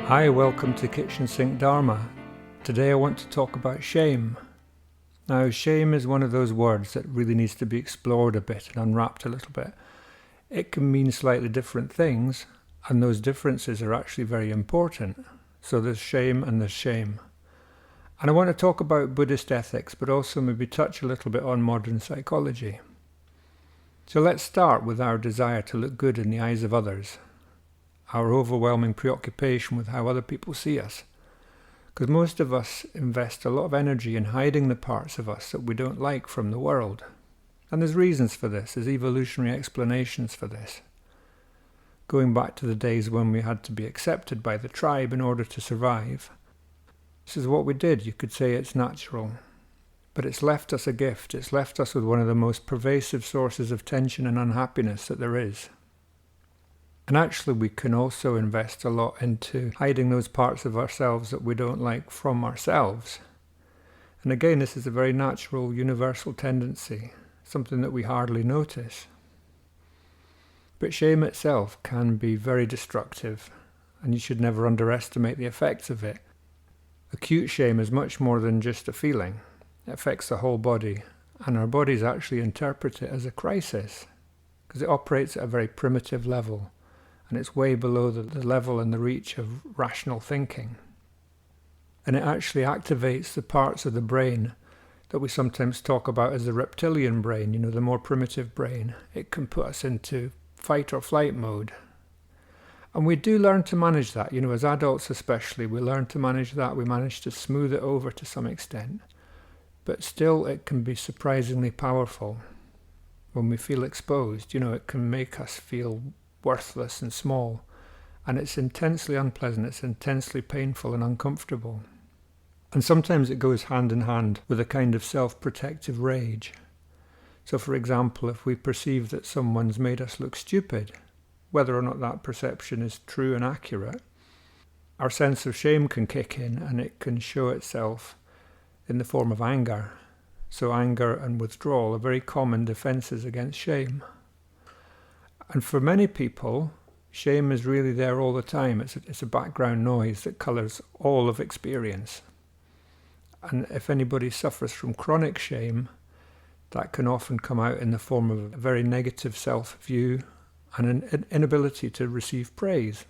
Hi, welcome to Kitchen Sink Dharma. Today I want to talk about shame. Now, shame is one of those words that really needs to be explored a bit and unwrapped a little bit. It can mean slightly different things, and those differences are actually very important. So there's shame and there's shame. And I want to talk about Buddhist ethics, but also maybe touch a little bit on modern psychology. So let's start with our desire to look good in the eyes of others. Our overwhelming preoccupation with how other people see us. Because most of us invest a lot of energy in hiding the parts of us that we don't like from the world. And there's reasons for this, there's evolutionary explanations for this. Going back to the days when we had to be accepted by the tribe in order to survive. This is what we did, you could say it's natural. But it's left us a gift, it's left us with one of the most pervasive sources of tension and unhappiness that there is. And actually we can also invest a lot into hiding those parts of ourselves that we don't like from ourselves. And again, this is a very natural, universal tendency, something that we hardly notice. But shame itself can be very destructive, and you should never underestimate the effects of it. Acute shame is much more than just a feeling. It affects the whole body, and our bodies actually interpret it as a crisis, because it operates at a very primitive level. And it's way below the level and the reach of rational thinking. And it actually activates the parts of the brain that we sometimes talk about as the reptilian brain, the more primitive brain. It can put us into fight or flight mode. And we do learn to manage that, as adults especially, we learn to manage that, we manage to smooth it over to some extent. But still it can be surprisingly powerful when we feel exposed. It can make us feel worthless and small, and it's intensely unpleasant, it's intensely painful and uncomfortable. And sometimes it goes hand in hand with a kind of self-protective rage. So for example, if we perceive that someone's made us look stupid, whether or not that perception is true and accurate, our sense of shame can kick in, and it can show itself in the form of anger. So anger and withdrawal are very common defenses against shame. And for many people, shame is really there all the time. It's a background noise that colours all of experience. And if anybody suffers from chronic shame, that can often come out in the form of a very negative self-view and an inability to receive praise.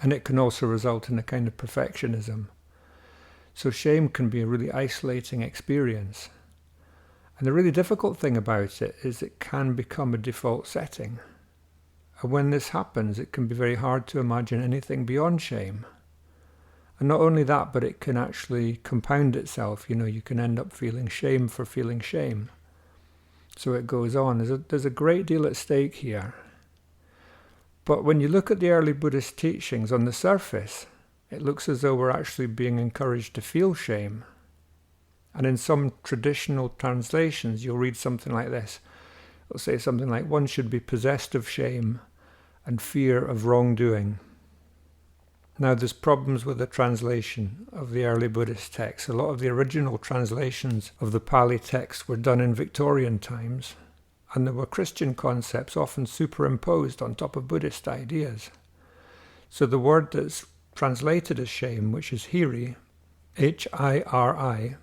And it can also result in a kind of perfectionism. So shame can be a really isolating experience. And the really difficult thing about it is it can become a default setting. And when this happens, it can be very hard to imagine anything beyond shame. And not only that, but it can actually compound itself. You can end up feeling shame for feeling shame. So it goes on. There's a great deal at stake here. But when you look at the early Buddhist teachings on the surface, it looks as though we're actually being encouraged to feel shame. And in some traditional translations, you'll read something like this. It'll say something like, one should be possessed of shame and fear of wrongdoing. Now, there's problems with the translation of the early Buddhist texts. A lot of the original translations of the Pali text were done in Victorian times, and there were Christian concepts often superimposed on top of Buddhist ideas. So the word that's translated as shame, which is hiri, H-I-R-I,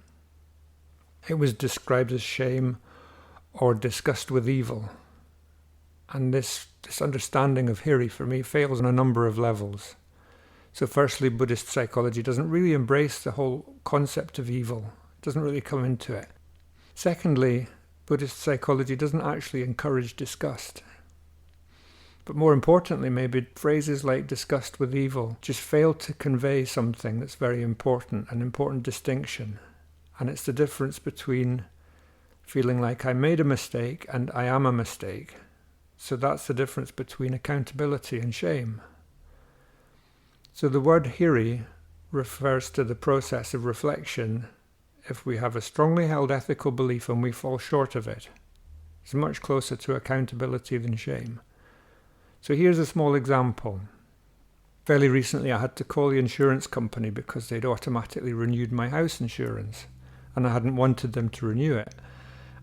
it was described as shame or disgust with evil. And this understanding of hiri for me fails on a number of levels. So firstly, Buddhist psychology doesn't really embrace the whole concept of evil. It doesn't really come into it. Secondly, Buddhist psychology doesn't actually encourage disgust. But more importantly, maybe phrases like disgust with evil just fail to convey something that's very important, an important distinction. And it's the difference between feeling like I made a mistake and I am a mistake. So that's the difference between accountability and shame. So the word hiri refers to the process of reflection if we have a strongly held ethical belief and we fall short of it. It's much closer to accountability than shame. So here's a small example. Fairly recently I had to call the insurance company because they'd automatically renewed my house insurance, and I hadn't wanted them to renew it.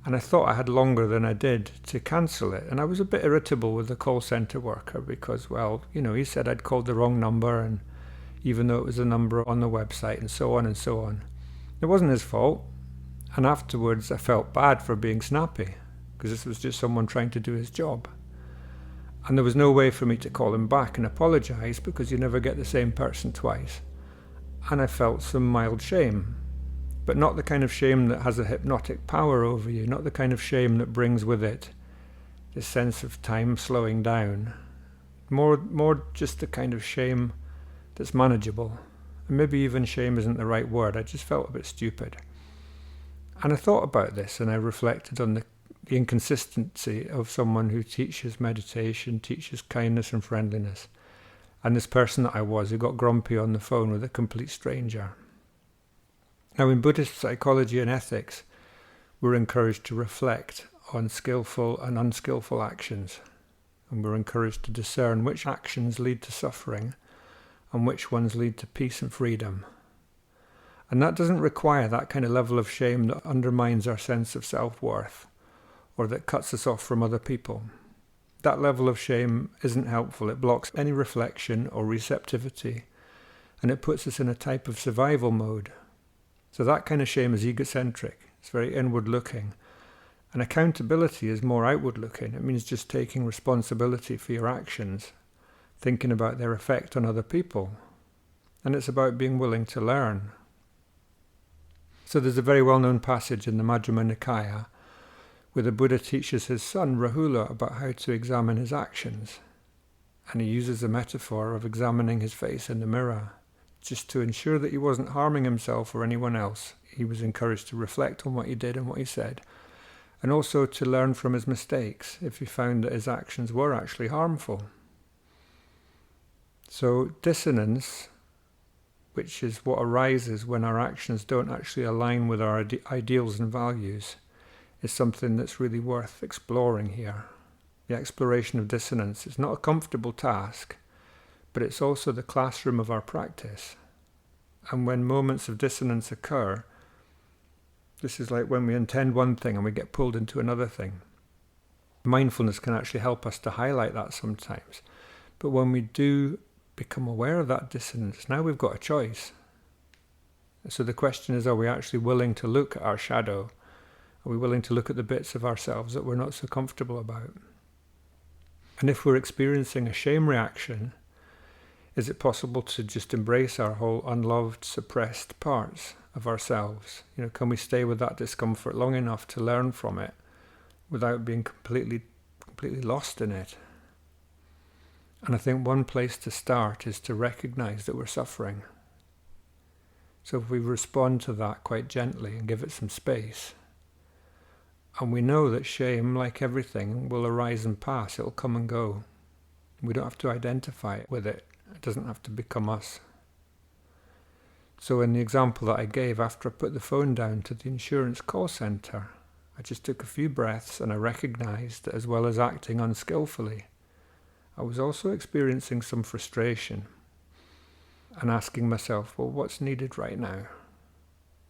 And I thought I had longer than I did to cancel it. And I was a bit irritable with the call centre worker because, well, he said I'd called the wrong number and even though it was a number on the website, and so on and so on. It wasn't his fault, and afterwards I felt bad for being snappy, because this was just someone trying to do his job. And there was no way for me to call him back and apologise, because you never get the same person twice. And I felt some mild shame, but not the kind of shame that has a hypnotic power over you, not the kind of shame that brings with it this sense of time slowing down. More just the kind of shame that's manageable. And maybe even shame isn't the right word, I just felt a bit stupid. And I thought about this, and I reflected on the inconsistency of someone who teaches meditation, teaches kindness and friendliness, and this person that I was who got grumpy on the phone with a complete stranger. Now, in Buddhist psychology and ethics, we're encouraged to reflect on skillful and unskillful actions, and we're encouraged to discern which actions lead to suffering and which ones lead to peace and freedom. And that doesn't require that kind of level of shame that undermines our sense of self-worth or that cuts us off from other people. That level of shame isn't helpful. It blocks any reflection or receptivity, and it puts us in a type of survival mode. So that kind of shame is egocentric. It's very inward-looking. And accountability is more outward-looking. It means just taking responsibility for your actions, thinking about their effect on other people. And it's about being willing to learn. So there's a very well-known passage in the Majjhima Nikaya where the Buddha teaches his son Rahula about how to examine his actions. And he uses the metaphor of examining his face in the mirror. Just to ensure that he wasn't harming himself or anyone else, he was encouraged to reflect on what he did and what he said, and also to learn from his mistakes if he found that his actions were actually harmful. So dissonance, which is what arises when our actions don't actually align with our ideals and values, is something that's really worth exploring here. The exploration of dissonance is not a comfortable task, but it's also the classroom of our practice. And when moments of dissonance occur, this is like when we intend one thing and we get pulled into another thing. Mindfulness can actually help us to highlight that sometimes. But when we do become aware of that dissonance, now we've got a choice. So the question is, are we actually willing to look at our shadow? Are we willing to look at the bits of ourselves that we're not so comfortable about? And if we're experiencing a shame reaction, is it possible to just embrace our whole unloved, suppressed parts of ourselves? Can we stay with that discomfort long enough to learn from it without being completely lost in it? And I think one place to start is to recognize that we're suffering. So if we respond to that quite gently and give it some space, and we know that shame, like everything, will arise and pass, it'll come and go. We don't have to identify with it. It doesn't have to become us. So in the example that I gave, after I put the phone down to the insurance call centre, I just took a few breaths and I recognised that as well as acting unskillfully, I was also experiencing some frustration and asking myself, well, what's needed right now?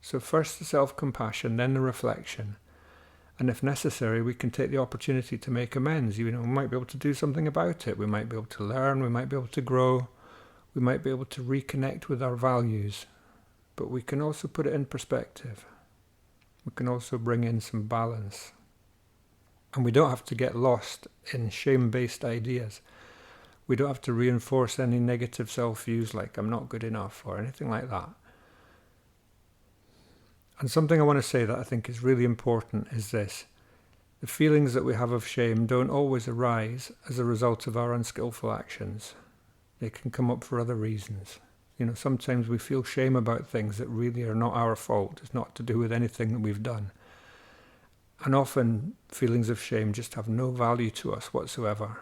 So first the self-compassion, then the reflection. And if necessary, we can take the opportunity to make amends. We might be able to do something about it. We might be able to learn. We might be able to grow. We might be able to reconnect with our values. But we can also put it in perspective. We can also bring in some balance. And we don't have to get lost in shame-based ideas. We don't have to reinforce any negative self-views like I'm not good enough or anything like that. And something I want to say that I think is really important is this. The feelings that we have of shame don't always arise as a result of our unskillful actions. They can come up for other reasons. Sometimes we feel shame about things that really are not our fault. It's not to do with anything that we've done. And often feelings of shame just have no value to us whatsoever.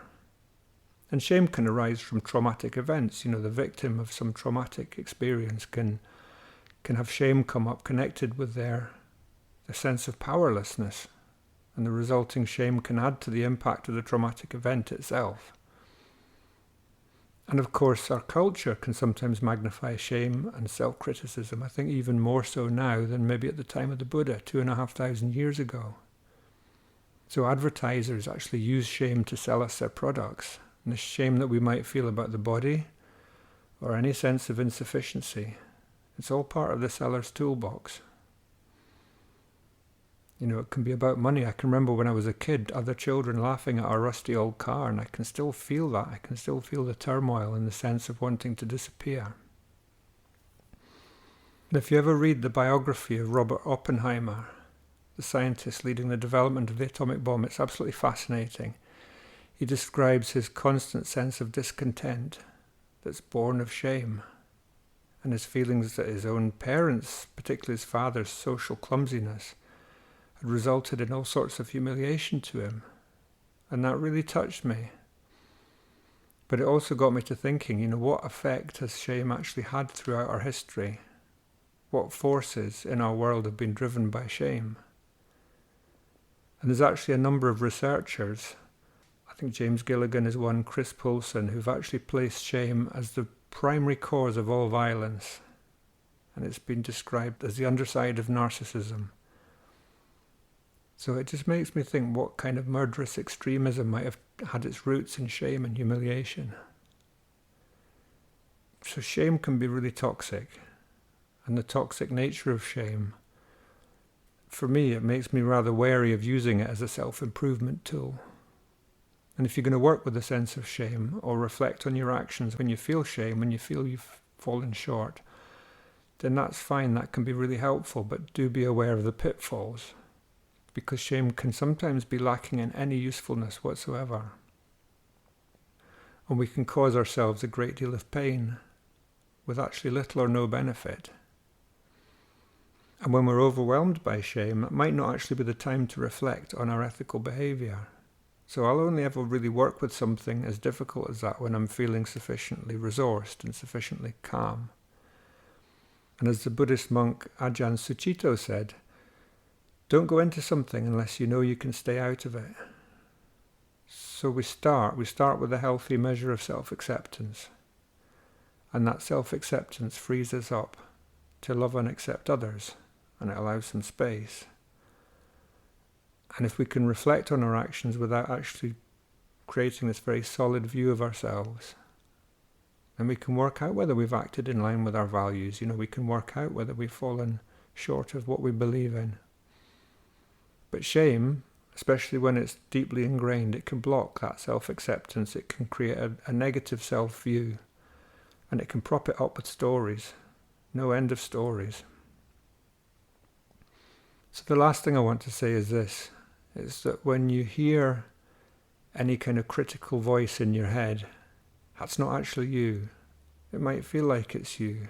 And shame can arise from traumatic events. The victim of some traumatic experience can have shame come up connected with their sense of powerlessness, and the resulting shame can add to the impact of the traumatic event itself. And of course, our culture can sometimes magnify shame and self-criticism, I think even more so now than maybe at the time of the Buddha, 2,500 years ago. So advertisers actually use shame to sell us their products, and the shame that we might feel about the body, or any sense of insufficiency. It's all part of the seller's toolbox. It can be about money. I can remember when I was a kid, other children laughing at our rusty old car, and I can still feel that. I can still feel the turmoil and the sense of wanting to disappear. And if you ever read the biography of Robert Oppenheimer, the scientist leading the development of the atomic bomb, it's absolutely fascinating. He describes his constant sense of discontent that's born of shame, and his feelings that his own parents, particularly his father's social clumsiness, had resulted in all sorts of humiliation to him. And that really touched me. But it also got me to thinking, what effect has shame actually had throughout our history? What forces in our world have been driven by shame? And there's actually a number of researchers, I think James Gilligan is one, Chris Poulsen, who've actually placed shame as the primary cause of all violence. And it's been described as the underside of narcissism. So it just makes me think what kind of murderous extremism might have had its roots in shame and humiliation. So shame can be really toxic. And the toxic nature of shame, for me, it makes me rather wary of using it as a self-improvement tool. And if you're going to work with a sense of shame or reflect on your actions when you feel shame, when you feel you've fallen short, then that's fine, that can be really helpful, but do be aware of the pitfalls, because shame can sometimes be lacking in any usefulness whatsoever. And we can cause ourselves a great deal of pain with actually little or no benefit. And when we're overwhelmed by shame, it might not actually be the time to reflect on our ethical behaviour. So I'll only ever really work with something as difficult as that when I'm feeling sufficiently resourced and sufficiently calm. And as the Buddhist monk Ajahn Sucitto said, don't go into something unless you know you can stay out of it. So we start with a healthy measure of self-acceptance. And that self-acceptance frees us up to love and accept others, and it allows some space. And if we can reflect on our actions without actually creating this very solid view of ourselves, then we can work out whether we've acted in line with our values. We can work out whether we've fallen short of what we believe in. But shame, especially when it's deeply ingrained, it can block that self-acceptance. It can create a negative self-view, and it can prop it up with stories. No end of stories. So the last thing I want to say is this, is that when you hear any kind of critical voice in your head, that's not actually you. It might feel like it's you,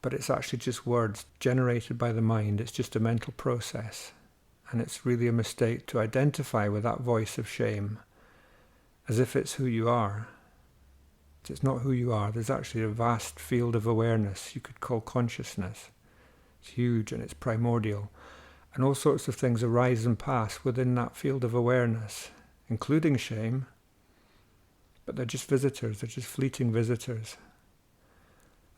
but it's actually just words generated by the mind. It's just a mental process. And it's really a mistake to identify with that voice of shame as if it's who you are. It's not who you are. There's actually a vast field of awareness you could call consciousness. It's huge and it's primordial. And all sorts of things arise and pass within that field of awareness, including shame. But they're just visitors, they're just fleeting visitors.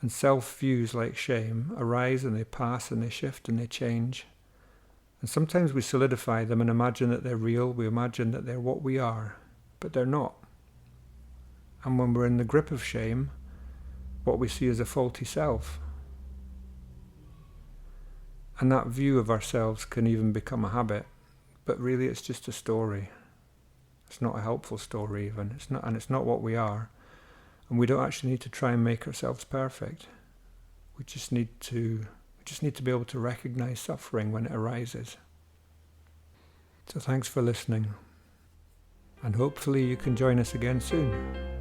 And self-views like shame arise and they pass and they shift and they change. And sometimes we solidify them and imagine that they're real, we imagine that they're what we are, but they're not. And when we're in the grip of shame, what we see is a faulty self. And that view of ourselves can even become a habit, but really it's just a story. It's not a helpful story even, it's not what we are. And we don't actually need to try and make ourselves perfect. We just need to be able to recognize suffering when it arises. So thanks for listening. And hopefully you can join us again soon.